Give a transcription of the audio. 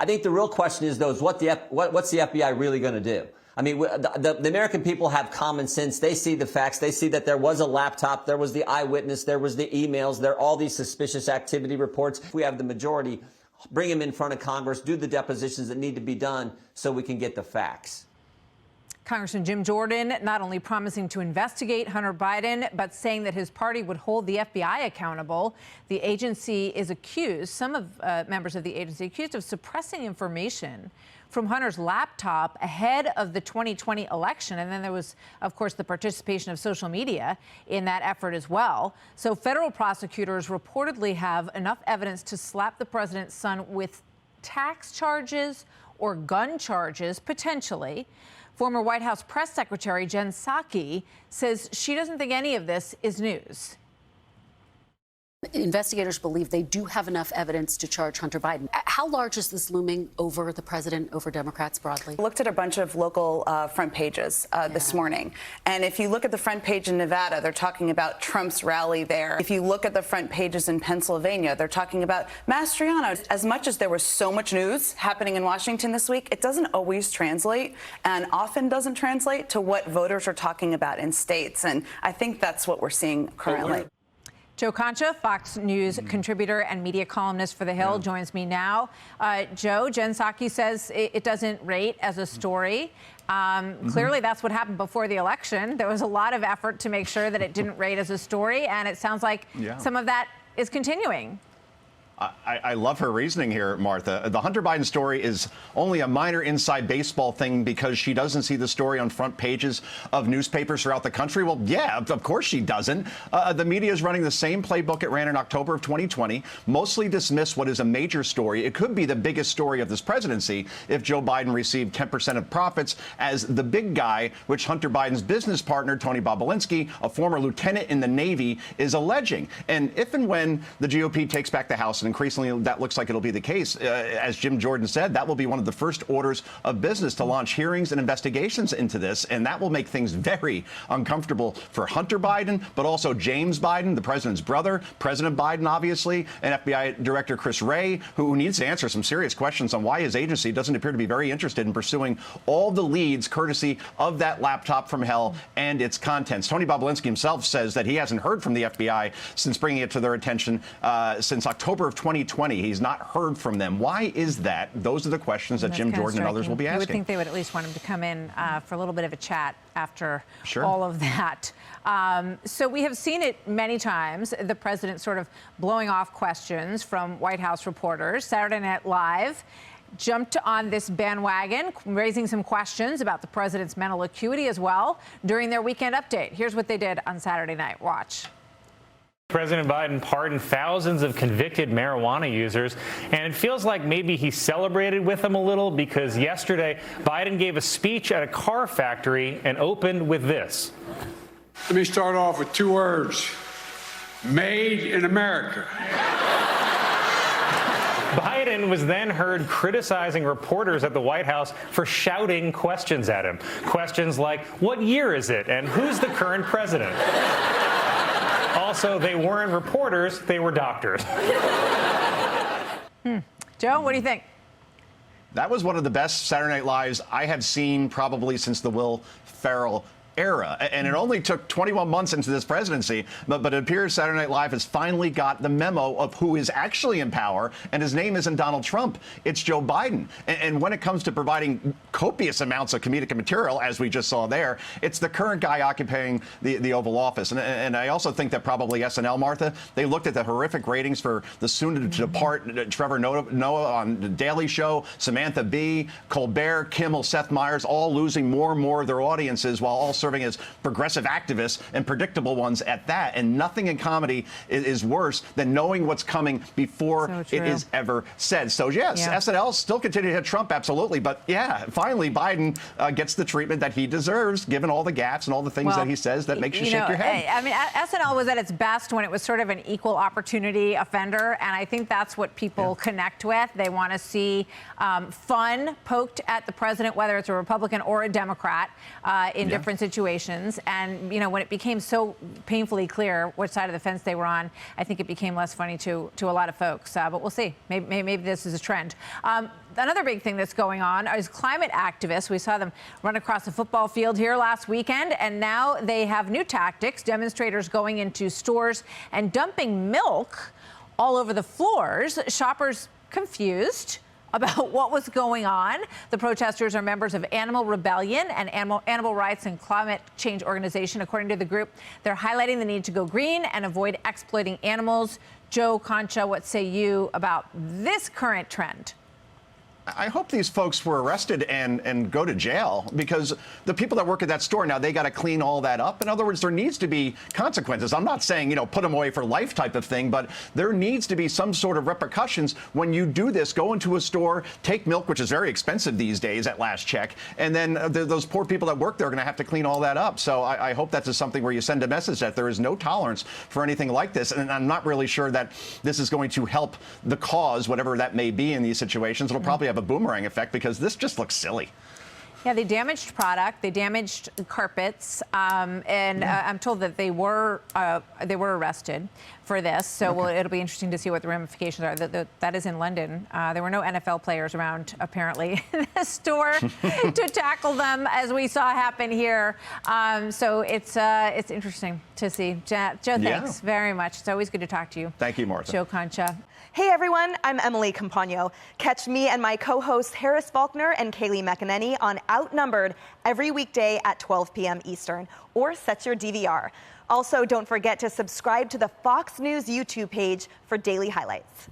I think the real question is, though, is what's the FBI really going to do? I mean, the American people have common sense. They see the facts. They see that there was a laptop, there was the eyewitness, there was the emails, there are all these suspicious activity reports. If we have the majority, bring them in front of Congress, do the depositions that need to be done so we can get the facts. Congressman Jim Jordan not only promising to investigate Hunter Biden, but saying that his party would hold the FBI accountable. The agency is accused, some of members of the agency accused of suppressing information from Hunter's laptop ahead of the 2020 election. And then there was, of course, the participation of social media in that effort as well. So federal prosecutors reportedly have enough evidence to slap the president's son with tax charges or gun charges, potentially. Former White House press secretary Jen Psaki says she doesn't think any of this is news. Investigators believe they do have enough evidence to charge Hunter Biden. How large is this looming over the president, over Democrats broadly? I looked at a bunch of local front pages this morning. And if you look at the front page in Nevada, they're talking about Trump's rally there. If you look at the front pages in Pennsylvania, they're talking about Mastriano. As much as there was so much news happening in Washington this week, it doesn't always translate and often doesn't translate to what voters are talking about in states. And I think that's what we're seeing currently. Joe Concha, Fox News contributor and media columnist for The Hill, joins me now. Joe, Jen Psaki says it doesn't rate as a story. Clearly, that's what happened before the election. There was a lot of effort to make sure that it didn't rate as a story, and it sounds like some of that is continuing. I love her reasoning here, Martha. The Hunter Biden story is only a minor inside baseball thing because she doesn't see the story on front pages of newspapers throughout the country. Well, yeah, of course she doesn't. The media is running the same playbook it ran in October of 2020, mostly dismiss what is a major story. It could be the biggest story of this presidency if Joe Biden received 10% of profits as the big guy, which Hunter Biden's business partner, Tony Bobulinski, a former lieutenant in the Navy, is alleging. And if and when the GOP takes back the House, and increasingly that looks like it'll be the case, as Jim Jordan said, that will be one of the first orders of business to launch hearings and investigations into this, and that will make things very uncomfortable for Hunter Biden, but also James Biden, the president's brother, President Biden, obviously, and FBI Director Chris Wray, who needs to answer some serious questions on why his agency doesn't appear to be very interested in pursuing all the leads courtesy of that laptop from hell and its contents. Tony Bobulinski himself says that he hasn't heard from the FBI since bringing it to their attention since October of 2020. He's not heard from them. Why is that? Those are the questions that Jim Jordan and others will be asking. You would think they would at least want him to come in for a little bit of a chat after all of that. So we have seen it many times, the president sort of blowing off questions from White House reporters. Saturday Night Live jumped on this bandwagon, raising some questions about the president's mental acuity as well during their weekend update. Here's what they did on Saturday night. Watch. President Biden pardoned thousands of convicted marijuana users, and it feels like maybe he celebrated with them a little because yesterday Biden gave a speech at a car factory and opened with this. Let me start off with two words: made in America. Biden was then heard criticizing reporters at the White House for shouting questions at him. Questions like, what year is it and who's the current president? Also, they weren't reporters, they were doctors. Joe, what do you think? That was one of the best Saturday Night Lives I have seen probably since the Will Ferrell era. And it only took 21 months into this presidency, but it appears Saturday Night Live has finally got the memo of who is actually in power, and his name isn't Donald Trump, it's Joe Biden. And when it comes to providing copious amounts of comedic material, as we just saw there, it's the current guy occupying the Oval Office. And I also think that probably SNL, Martha, they looked at the horrific ratings for the soon-to-depart Trevor Noah on The Daily Show, Samantha Bee, Colbert, Kimmel, Seth Meyers, all losing more and more of their audiences while also serving as progressive activists and predictable ones at that. And nothing in comedy is worse than knowing what's coming before it is ever said. So, yes, SNL still continue to hit Trump, absolutely. But, yeah, finally, Biden gets the treatment that he deserves, given all the gaffes and all the things that he says that makes you shake your head. I mean, SNL was at its best when it was sort of an equal opportunity offender. And I think that's what people connect with. They want to see fun poked at the president, whether it's a Republican or a Democrat, in different situations. situations. And, when it became so painfully clear which side of the fence they were on, I think it became less funny to a lot of folks. But we'll see. Maybe this is a trend. Another big thing that's going on is climate activists. We saw them run across a football field here last weekend, and now they have new tactics. Demonstrators going into stores and dumping milk all over the floors. Shoppers confused about what was going on. The protesters are members of Animal Rebellion, an animal rights and climate change organization. According to the group, they're highlighting the need to go green and avoid exploiting animals. Joe Concha, what say you about this current trend? I hope these folks were arrested and go to jail, because the people that work at that store now, they got to clean all that up. In other words, there needs to be consequences. I'm not saying, put them away for life type of thing, but there needs to be some sort of repercussions when you do this. Go into a store, take milk, which is very expensive these days at last check, and then those poor people that work there are going to have to clean all that up. So I hope that's just something where you send a message that there is no tolerance for anything like this. And I'm not really sure that this is going to help the cause, whatever that may be in these situations. It'll probably have a boomerang effect, because this just looks silly. Yeah, they damaged product, they damaged carpets, and I'm told that they were arrested for this. So it'll be interesting to see what the ramifications are. That is in London. There were no NFL players around, apparently, in the store to tackle them, as we saw happen here. So it's interesting to see. Joe, thanks very much. It's always good to talk to you. Thank you, Martha. Joe Concha. Hey everyone, I'm Emily Campagno. Catch me and my co-hosts Harris Faulkner and Kaylee McEnany on Outnumbered every weekday at 12 p.m. Eastern, or set your DVR. Also, don't forget to subscribe to the Fox News YouTube page for daily highlights.